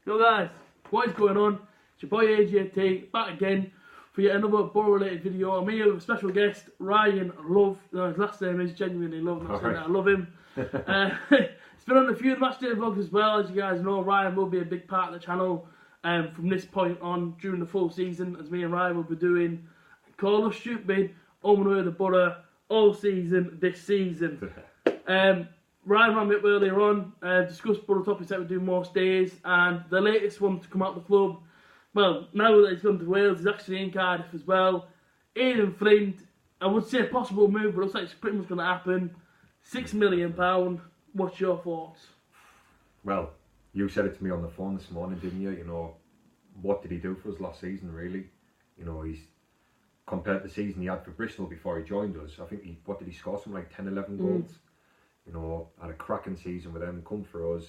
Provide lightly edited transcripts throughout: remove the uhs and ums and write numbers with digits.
Yo guys, what is going on? It's your boy A.J.T. back again for yet another Borough related video. I'm here with a special guest, Ryan Love. His last name is genuinely Love, not saying that I love him. It's been on a few match day vlogs as well. As you guys know, Ryan will be a big part of the channel from this point on during the full season, as me and Ryan will be doing Call Us Stupid, home and away the Borough all season this season. Ryan ran me up earlier on, discussed Borough topics that we do most days, and the latest one to come out of the club, well, now that he's gone to Wales, he's actually in Cardiff as well. Aidan Flint, I would say a possible move, but it looks like it's pretty much going to happen. £6 million, what's your thoughts? Well, you said it to me on the phone this morning, didn't you? You know, what did he do for us last season, really? You know, he's compared to the season he had for Bristol before he joined us. I think what did he score? Something like 10, 11 goals. You know, had a cracking season with them, come for us,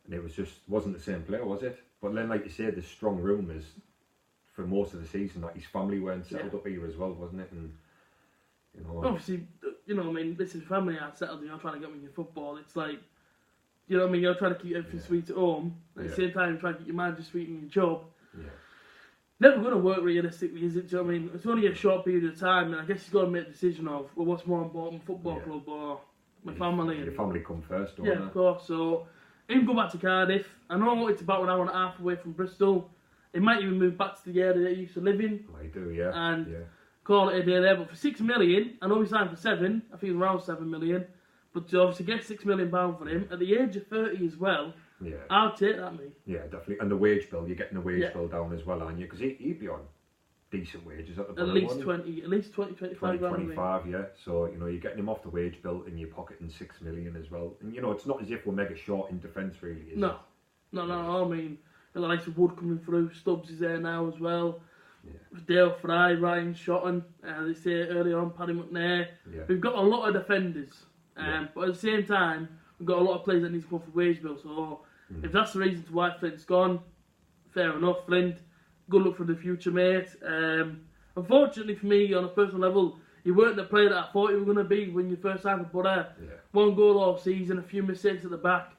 and it was just wasn't the same player, was it? But then, like you said, there's strong rumours for most of the season that his family weren't settled up here as well, wasn't it? And you know, obviously, you know, I mean, this is family aren't settled. You're trying to get me in football. It's like, you know what I mean? You're trying to keep everything sweet at home. At the same time, you're trying to keep your mind just sweet in your job. Never going to work realistically, is it? Do you know what I mean? It's only a short period of time, and I guess you've got to make a decision of, well, what's more important, football club or my family? Your family come first, don't they? Of course. So, him go back to Cardiff. I know it's about an hour and a half away from Bristol. He might even move back to the area that he used to live in. Might do, yeah. And call it a day there. But for £6 million, I know he signed for 7, I think around 7 million. But to obviously get £6 million for him, at the age of 30 as well, I'll take that, mate. Yeah, definitely. And the wage bill, you're getting the wage bill down as well, aren't you? Because he'd be on decent wages at the At least 20, 25 grand. 25, yeah. So, you know, you're getting him off the wage bill and you're pocketing 6 million as well. And, you know, it's not as if we're mega short in defence, really, is it? No, I mean, the likes of Wood coming through, Stubbs is there now as well. Dale Fry, Ryan Shotton, they say earlier on, Paddy McNair. We've got a lot of defenders. But at the same time, we've got a lot of players that need to come for wage bill. So if that's the reason to why Flint's gone, fair enough, Flint. Good luck for the future, mate. Unfortunately for me, on a personal level, you weren't the player that I thought you were going to be when you first signed for Borough. One goal all season, a few mistakes at the back.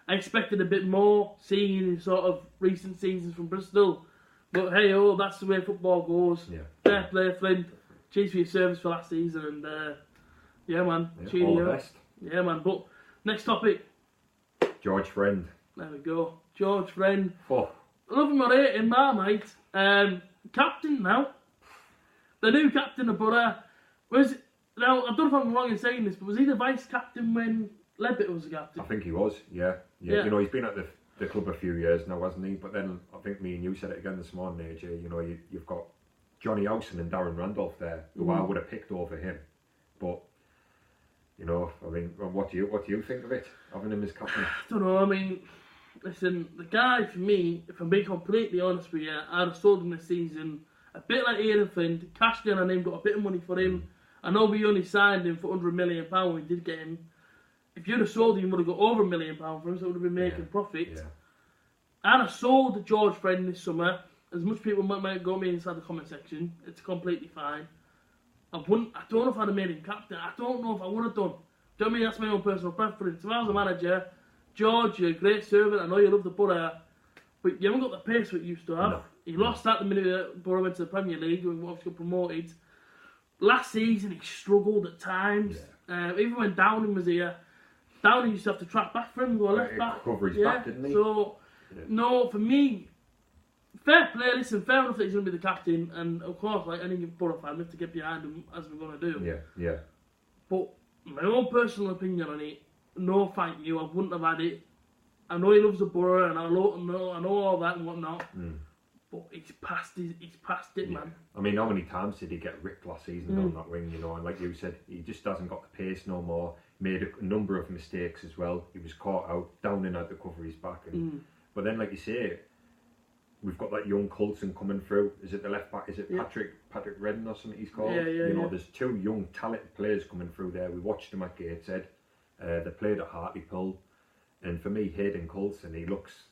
I expected a bit more, seeing in sort of recent seasons from Bristol. But hey, that's the way football goes. Fair play, Flint. Cheers for your service for last season, and yeah, man. Cheers. All the best. Yeah, man. But next topic. George Friend. There we go. George Friend. Oh. Love him or hate him, mate. Captain now. The new captain of Borough. Now, I don't know if I'm wrong in saying this, but was he the vice captain when Levitt was the captain? I think he was, yeah. You know, he's been at the club a few years now, hasn't he? But then, I think me and you said it again this morning, AJ, you know, you've got Johnny Howson and Darren Randolph there, who I would have picked over him. But, you know, I mean, what do you think of it, having him as captain? I don't know, I mean, listen, the guy, for me, if I'm being completely honest with you, I'd have sold him this season a bit like Aidan Flint, cashed in on him, got a bit of money for him. I know we only signed him for £100 million when we did get him. If you'd have sold him, you would have got over £1 million for him, so it would have been making profit. I'd have sold George Friend this summer. As much people might go me inside the comment section, it's completely fine. I don't know if I'd have made him captain. I don't know if I would have done. Do you know what I mean? That's my own personal preference. If I was a manager, George, you're a great servant. I know you love the Borough, but you haven't got the pace that you used to have. He lost that the minute Borough went to the Premier League and obviously got promoted. Last season, he struggled at times. Even when Downing was here, Downing used to have to track back for him, go left back. Cover his back, didn't he? So, no, for me, fair play. Listen, fair enough that he's going to be the captain, and of course, like any Borough fan, we have to get behind him as we're going to do. But my own personal opinion on it, no, thank you. I wouldn't have had it. I know he loves the Borough, and I know all that and whatnot. But he's past it, man. I mean, how many times did he get ripped last season down that wing, you know? And like you said, he just hasn't got the pace no more. Made a number of mistakes as well. He was caught out, down and out to cover his back. And, but then, like you say, we've got that young Coulson coming through. Is it the left back? Is it Patrick Redden or something he's called? You know, there's 2 young, talented players coming through there. We watched them at Gateshead. They played at Hartlepool. And for me, Hayden Coulson, he looks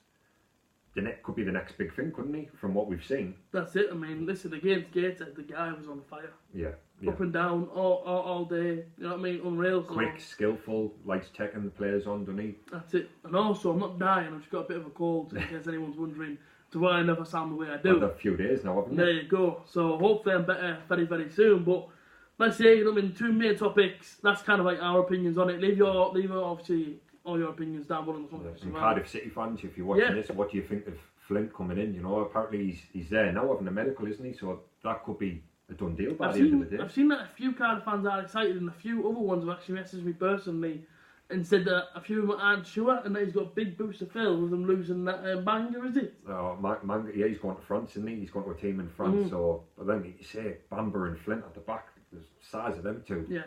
could be the next big thing, couldn't he? From what we've seen. That's it. I mean, listen, against Gateshead, the guy was on fire. Yeah. Up and down all day. You know what I mean? Unreal. Quick, skillful, likes taking the players on, doesn't he? That's it. And also, I'm not dying. I've just got a bit of a cold, in case anyone's wondering. To why I never sound the way I do. Had a few days now, haven't you? There you go. So hopefully I'm better very, very soon. But let's say, you know, I mean, 2 main topics. That's kind of like our opinions on it. Leave your obviously all your opinions down below in the comments. And Cardiff City fans, if you're watching this, what do you think of Flint coming in? You know, apparently he's there now having a medical, isn't he? So that could be a done deal by the end of the day. I've seen that a few Cardiff fans are excited, and a few other ones have actually messaged me personally and said that a few of them aren't sure, and that he's got a big boost to fill with them losing that Bangor, is it? Oh, Manga, yeah, he's going to France, isn't he? He's going to a team in France. So, but then you say Bamber and Flint at the back, the size of them two. Yeah.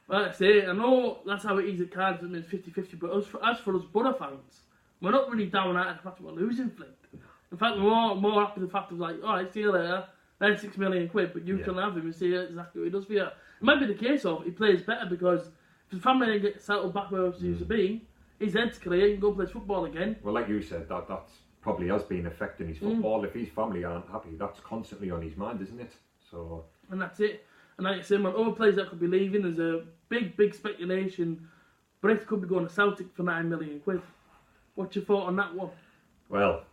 Like I say, I know that's how it is at Cardiff, and it's 50-50, but as for us Borough fans, we're not really down at the fact that we're losing Flint. In fact, we're more happy with the fact of like, alright, see you later, then £6 million, but you can have him and see exactly what he does for you. It might be the case of he plays better because if his family didn't get settled back where he used to be, his head's clear, he can go play football again. Well, like you said, that's probably has been affecting his football. If his family aren't happy, that's constantly on his mind, isn't it? So. And that's it. And like I said, man, other players that could be leaving, there's a big speculation. Brett could be going to Celtic for £9 million. What's your thought on that one? Well,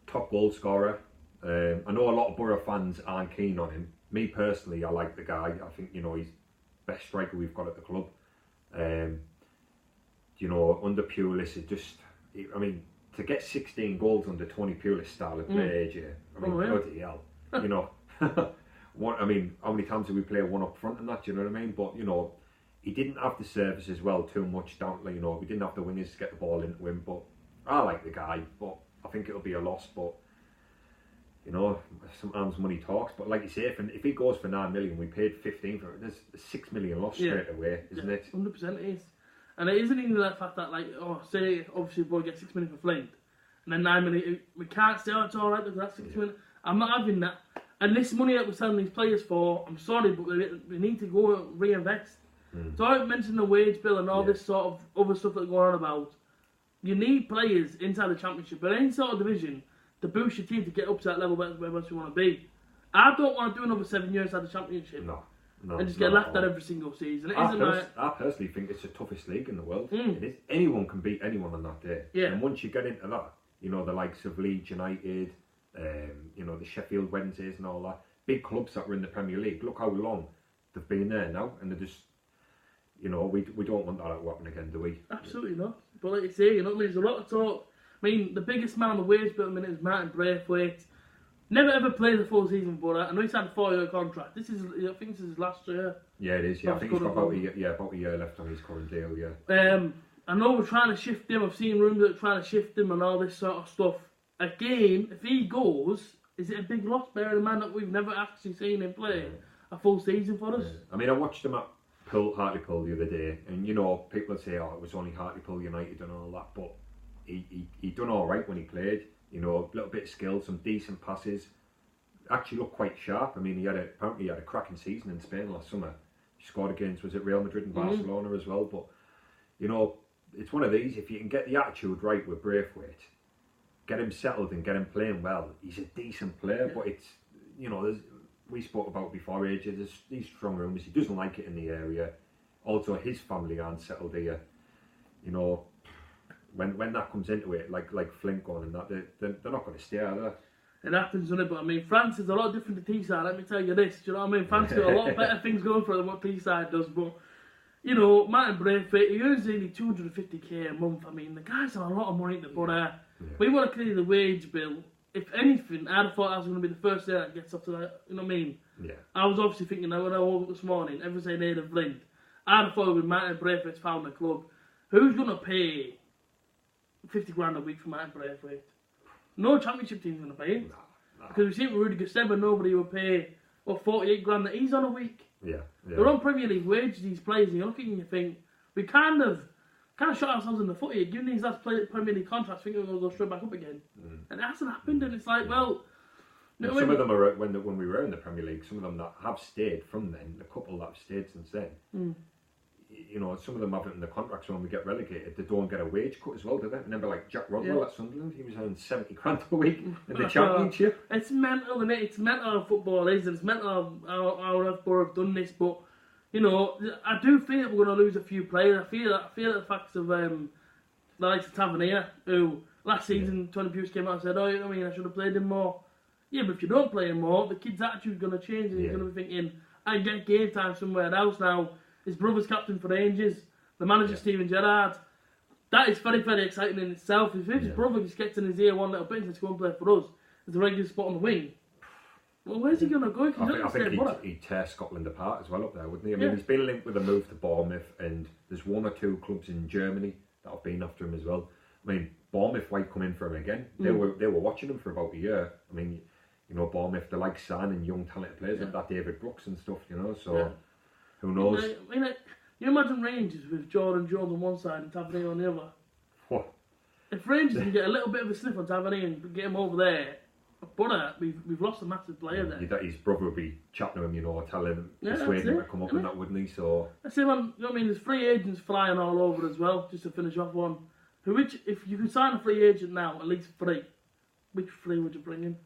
top goal scorer. I know a lot of Borough fans aren't keen on him. Me personally, I like the guy. I think, you know, he's the best striker we've got at the club. You know, under Pulis, it just, I mean, to get 16 goals under Tony Pulis' style of play, AJ, I mean, bloody hell. You know, I mean, how many times did we play one up front and that, do you know what I mean? But, you know, he didn't have the service as well too much, you know, we didn't have the wingers to get the ball into him, but I like the guy, but I think it'll be a loss, but, you know, sometimes money talks, but like you say, if he goes for 9 million, we paid 15 for it, there's a 6 million loss straight away, isn't it? 100% it is. And it isn't even that fact that, like, say, obviously, boy gets 6 million for Flint, and then 9 million, we can't say, it's alright, because that's 6 million. I'm not having that. And this money that we're selling these players for, I'm sorry, but we need to go and reinvest. So I mentioned the wage bill and all this sort of other stuff that's going on about. You need players inside the Championship, but any sort of division, to boost your team to get up to that level where you want to be. I don't want to do another 7 years inside the Championship. No, and just get laughed at every single season. I personally think it's the toughest league in the world. It is. Anyone can beat anyone on that day. Yeah. And once you get into that, you know, the likes of Leeds United, you know, the Sheffield Wednesdays and all that, big clubs that were in the Premier League, look how long they've been there now, and they're just, you know, we don't want that to happen again, do we? Absolutely not. But like you say, you know, there's a lot of talk. I mean, the biggest man on the wage bill at the minute is Martin Braithwaite. Never ever played a full season for that. I know he's had a 4-year contract. I think this is his last year. Yeah, it is. Yeah, I think he's got about a year left on his current deal. Yeah. I know we're trying to shift him. I've seen rumours that are trying to shift him and all this sort of stuff. Again, if he goes, is it a big loss? Bearing in mind that we've never actually seen him play a full season for us. I mean, I watched him at Hartlepool the other day, and you know, people say, "Oh, it was only Hartlepool United and all that," but he done all right when he played. You know, a little bit of skill, some decent passes. Actually looked quite sharp. I mean, apparently he had a cracking season in Spain last summer. He scored against, was it Real Madrid and Barcelona as well? But, you know, it's one of these, if you can get the attitude right with Braithwaite, get him settled and get him playing well, he's a decent player, but it's, you know, we spoke about before, AJ, there's these strong rumours, he doesn't like it in the area. Also, his family aren't settled here. You know, when that comes into it, like Flint going and that, they're not going to stay, are they? It happens, doesn't it? But I mean, France is a lot different to Teesside, let me tell you this. Do you know what I mean? France got a lot better things going for them than what Teesside does. But, you know, Martin Braithwaite, he earns nearly 250k a month. I mean, the guy's on a lot of money, but we want to clear the wage bill. If anything, I'd have thought I was going to be the first day that gets up to that, you know what I mean? Yeah. I was obviously thinking that when I woke up this morning, everyone's saying Aidan Flint. I'd have thought it would be Martin Braithwaite's found the club. Who's going to pay 50 grand a week for Martin Braithwaite? No Championship team's going to pay him. No. Because we've seen with Rudy Gustavo, nobody will pay 48 grand that he's on a week. Yeah. They're on Premier League wages, these players, and you look at it and you think, we kind of shot ourselves in the foot here, giving these last Premier League contracts, thinking we're going to go straight back up again. And it hasn't happened, and it's like, well... You know, some of them are, when we were in the Premier League, some of them that have stayed from then, a couple that have stayed since then, you know, some of them have it in the contracts when we get relegated, they don't get a wage cut as well, do they? Remember, like Jack Rodwell at Sunderland, he was earning 70 grand a week in the Championship. It's mental, isn't it? It's mental how football is, and it's mental how Loughborough have done this, but, you know, I do feel that we're going to lose a few players. I feel the facts of the likes of Tavernier, who last season, Tony Pulis came out and said, I should have played him more. Yeah, but if you don't play him more, the kid's attitude's going to change, and he's going to be thinking, I can get game time somewhere else now. His brother's captain for Rangers, the manager Steven Gerrard. That is very, very exciting in itself. If his brother just gets in his ear one little bit and says, go and play for us, there's a regular spot on the wing. Well, where's he going to go? I think he'd tear Scotland apart as well up there, wouldn't he? I mean, he's been linked with a move to Bournemouth, and there's one or two clubs in Germany that have been after him as well. I mean, Bournemouth might come in for him again. They were watching him for about a year. I mean, you know, Bournemouth, they like signing young talented players like that, David Brooks and stuff, you know, so who knows? I mean, you imagine Rangers with Jordan Jones on one side and Tavernier on the other. What? If Rangers can get a little bit of a sniff on Tavernier and get him over there, but we've lost a massive player there. His brother would be chatting to him, you know, telling him, persuading him to come up and that, wouldn't he? So I say, man, you know what I mean? There's free agents flying all over as well. Just to finish off one, if you could sign a free agent now, at least 3, which 3 would you bring in?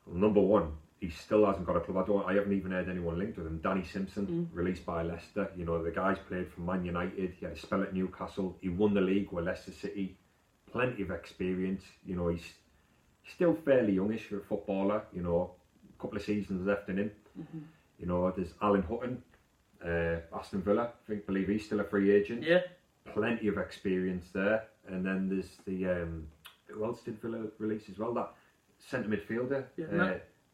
Well, number 1, he still hasn't got a club. I haven't even heard anyone linked with him. Danny Simpson, released by Leicester. You know, the guy's played for Man United. He had a spell at Newcastle. He won the league with Leicester City. Plenty of experience. You know, he's still fairly youngish for a footballer. You know, a couple of seasons left in him. You know, there's Alan Hutton, Aston Villa. Believe he's still a free agent. Yeah. Plenty of experience there. And then there's the who else did Villa release as well? That centre midfielder.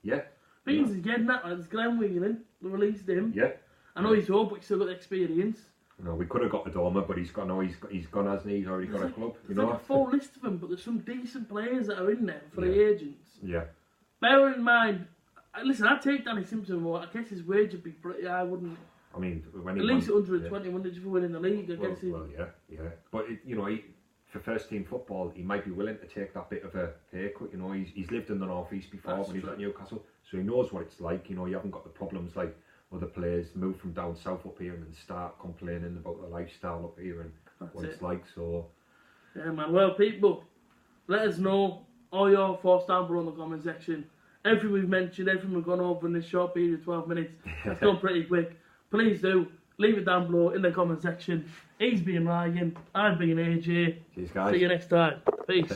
Yeah. Things again, there's Glenn Whelan. They released him. Yeah. I know he's old, but he's still got the experience. No, we could have got Adoma, but he's gone, hasn't he? He's already got a club. There's like a full list of them, but there's some decent players that are in there for the agents. Yeah. Bear in mind, listen, I'd take Danny Simpson, but I guess his wage would be pretty high, wouldn't it? I mean, when at least 120, wouldn't it, for winning the league? I guess. Well, yeah. But you know, for first team football, he might be willing to take that bit of a haircut. You know, he's lived in the North East before when he was at Newcastle, so he knows what it's like. You know, you haven't got the problems like other players move from down south up here and then start complaining about the lifestyle up here and what it's like. So, yeah, man. Well, people, let us know all your thoughts down below in the comment section. Everything we've mentioned, everything we've gone over in this short period of 12 minutes, that's gone pretty quick. Please do leave it down below in the comment section. He's been Ryan, I've been AJ. Cheers, guys. See you next time. Peace.